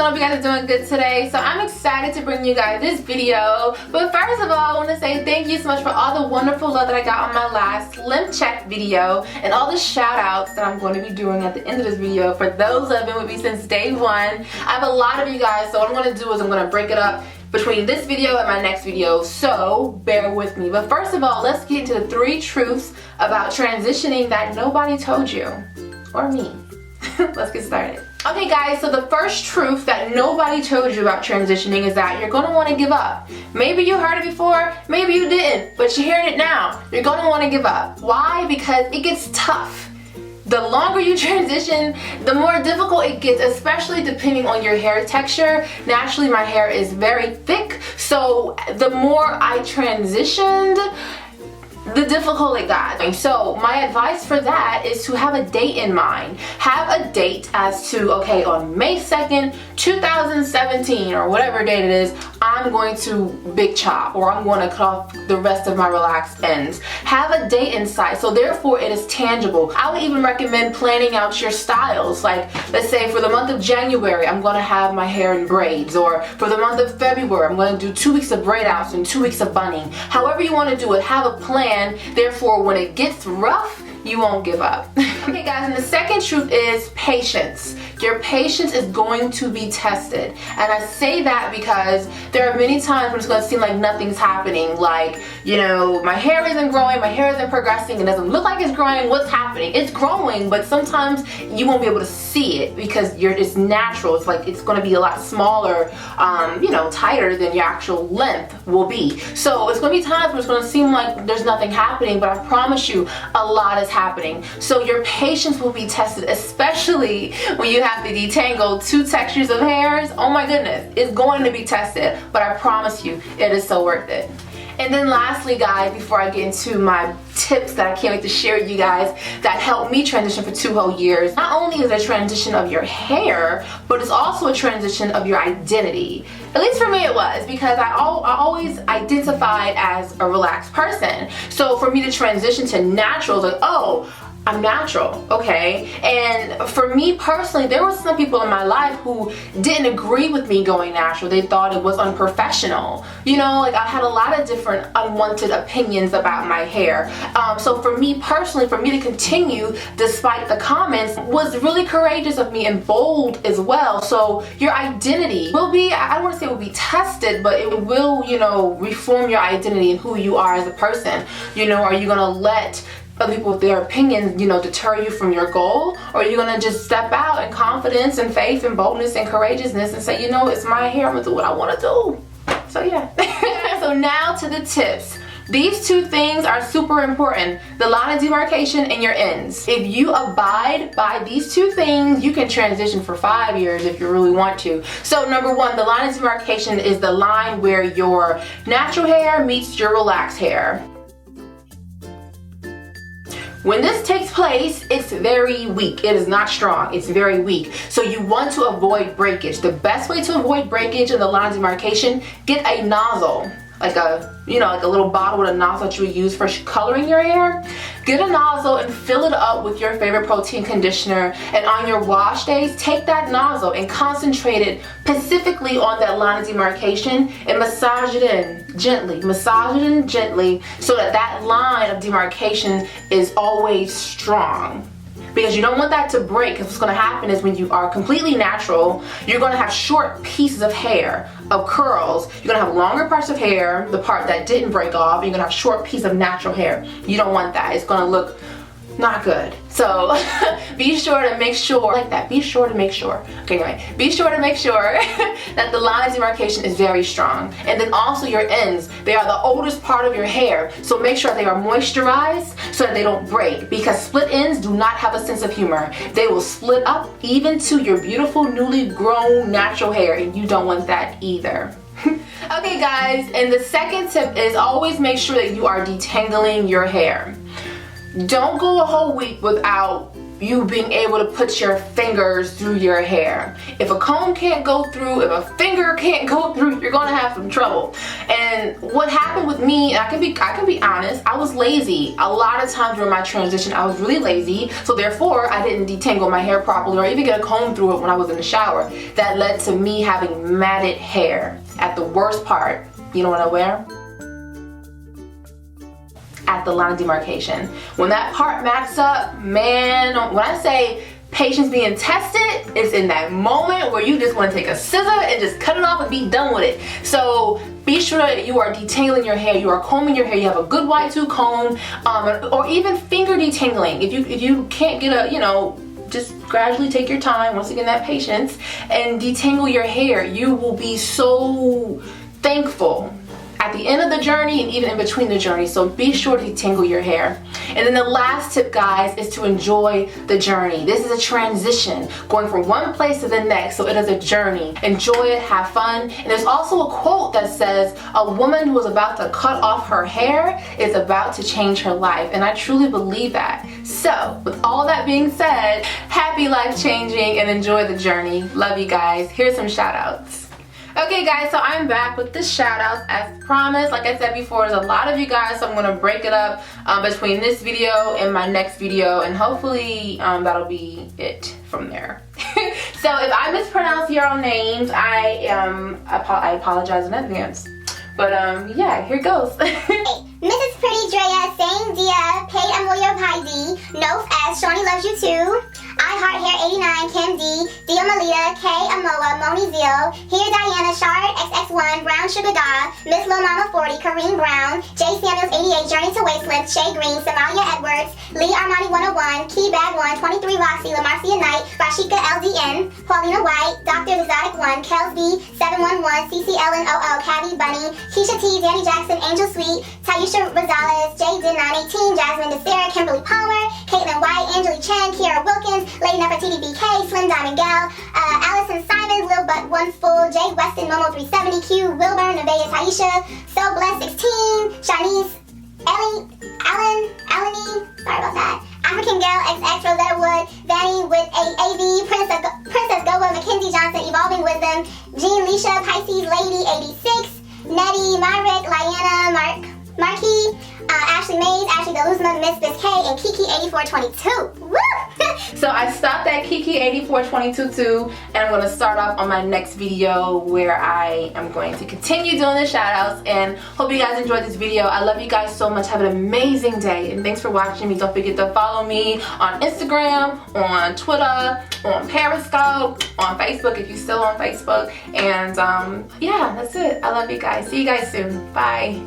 Hope you guys are doing good today. So I'm excited to bring you guys this video. But first of all, I want to say thank you so much for all the wonderful love that I got on my last limb check video and all the shout outs that I'm going to be doing at the end of this video for those that have been with me since day one. I have a lot of you guys, so what I'm going to do is I'm going to break it up between this video and my next video, so bear with me. But first of all, let's get into the 3 truths about transitioning that nobody told you, or me. Let's get started. Okay guys, so the first truth that nobody told you about transitioning is that you're going to want to give up. Maybe you heard it before, maybe you didn't, but you're hearing it now. You're going to want to give up. Why? Because it gets tough. The longer you transition, the more difficult it gets, especially depending on your hair texture. Naturally, my hair is very thick, so the more I transitioned, the difficult it got. So my advice for that is to have a date in mind. Have a date as to, okay, on May 2nd, 2017, or whatever date it is, I'm going to big chop, or I'm going to cut off the rest of my relaxed ends. Have a date in sight, so therefore it is tangible. I would even recommend planning out your styles. Like, let's say for the month of January, I'm going to have my hair in braids, or for the month of February, I'm going to do 2 weeks of braid outs and 2 weeks of bunning. However you want to do it, have a plan. Therefore, when it gets rough, you won't give up. Okay guys, and the second truth is patience. Your patience is going to be tested. And I say that because there are many times when it's going to seem like nothing's happening. Like, you know, my hair isn't growing, my hair isn't progressing, it doesn't look like it's growing. What's happening? It's growing, but sometimes you won't be able to see it because it's natural. It's like it's going to be a lot smaller, you know, tighter than your actual length will be. So it's going to be times where it's going to seem like there's nothing happening, but I promise you a lot is happening. So your patience will be tested, especially when you have to detangle 2 textures of hairs. Oh my goodness, it's going to be tested, but I promise you it is so worth it. And then lastly guys, before I get into my tips that I can't wait to share with you guys that helped me transition for 2 whole years, not only is it a transition of your hair, but it's also a transition of your identity. At least for me it was, because I always identified as a relaxed person. So for me to transition to natural, like, oh, I'm natural, okay? And for me personally, there were some people in my life who didn't agree with me going natural. They thought it was unprofessional. You know, like I had a lot of different unwanted opinions about my hair. So for me personally, for me to continue despite the comments was really courageous of me and bold as well. So your identity will be, I don't want to say it will be tested, but it will, you know, reform your identity and who you are as a person. You know, are you gonna let other people with their opinions, you know, deter you from your goal? Or are you gonna just step out in confidence and faith and boldness and courageousness and say, you know, it's my hair, I'm gonna do what I wanna do. So yeah. So now to the tips. These 2 things are super important. The line of demarcation and your ends. If you abide by these 2 things, you can transition for 5 years if you really want to. So number 1, the line of demarcation is the line where your natural hair meets your relaxed hair. When this takes place, it's very weak. It is not strong. It's very weak. So you want to avoid breakage. The best way to avoid breakage in the line of demarcation, get a nozzle. Like a, you know, like a little bottle with a nozzle that you would use for coloring your hair. Get a nozzle and fill it up with your favorite protein conditioner, and on your wash days, take that nozzle and concentrate it specifically on that line of demarcation and massage it in gently. Massage it in gently so that that line of demarcation is always strong. Because you don't want that to break, because what's going to happen is when you are completely natural, you're going to have short pieces of hair, of curls. You're going to have longer parts of hair, the part that didn't break off, and you're going to have short piece of natural hair. You don't want that. It's going to look not good. So be sure to make sure, like that, be sure to make sure. Okay, anyway, be sure to make sure that the line of demarcation is very strong. And then also your ends, they are the oldest part of your hair. So make sure they are moisturized so that they don't break, because split ends do not have a sense of humor. They will split up even to your beautiful newly grown natural hair, and you don't want that either. Okay guys, and the second tip is always make sure that you are detangling your hair. Don't go a whole week without you being able to put your fingers through your hair. If a comb can't go through, if a finger can't go through, you're gonna have some trouble. And what happened with me, and I can be honest, I was lazy. A lot of times during my transition, I was really lazy, so therefore I didn't detangle my hair properly or even get a comb through it when I was in the shower. That led to me having matted hair. At the worst part, you know what I wear? At the line of demarcation. When that part mats up, man, when I say patience being tested, it's in that moment where you just want to take a scissor and just cut it off and be done with it. So be sure that you are detangling your hair, you are combing your hair, you have a good wide tooth comb, or even finger detangling. If you can't get a, you know, just gradually take your time, once again that patience, and detangle your hair. You will be so thankful at the end of the journey and even in between the journey. So be sure to detangle your hair. And then the last tip, guys, is to enjoy the journey. This is a transition, going from one place to the next, so it is a journey. Enjoy it, have fun. And there's also a quote that says, a woman who is about to cut off her hair is about to change her life. And I truly believe that. So with all that being said, happy life changing and enjoy the journey. Love you guys. Here's some shout outs. Okay guys, so I'm back with the shout outs as promised. Like I said before, there's a lot of you guys, so I'm going to break it up between this video and my next video, and hopefully that'll be it from there. So if I mispronounce your own names, I apologize in advance. But yeah, here goes. Mrs. Pretty Drea saying Dia, Pay Amuyo Pai D, Nof as Shawnee Loves You Too, I Heart Hair 89, Kim D, Dia Malita, K Amoa, Moni Zio, Here Diana, Shard XX1, Brown Sugar Da, Miss Lil Mama 40, Kareem Brown, J Samuels 88, Journey to Wasteland, Shay Green, Somalia Edwards, Lee Armani 101, Key Bag 1, 23 Roxy, LaMarcia Knight, Rashika LDN, Paulina White, Dr. Exotic 1, Kels B, 711, CC Ellen 00, Cabby Bunny, Keisha T, Danny Jackson, Angel Sweet, Taisha Rosales, J Din 918, Jasmine DeSera, Kimberly Palmer, Caitlin White, Angeli Chen, Kiara Wilkins, Lady Nefertiti BK, Slim Diamond Gal, Allison Simons, Lil Butt One Full, Jay Weston, Momo 370, Q, Wilburn, Nevaeh Taisha, So Blessed 16, Shanice, Eleni, sorry about that, African Gal, XX, Rosetta Wood, Vanny with AV, Princess Goa, Mackenzie Johnson, Evolving Wisdom, Jean Leisha, Pisces Lady 86, Nettie, Myrick, Liana, Marquis, Ashley Mays, Ashley Deluzma, Miss Biscay, and Kiki 8422. Woo! So I stopped at Kiki 8422 too, and I'm going to start off on my next video where I am going to continue doing the shout outs, and hope you guys enjoyed this video. I love you guys so much. Have an amazing day, and thanks for watching me. Don't forget to follow me on Instagram, on Twitter, on Periscope, on Facebook if you're still on Facebook, and yeah, that's it. I love you guys. See you guys soon. Bye.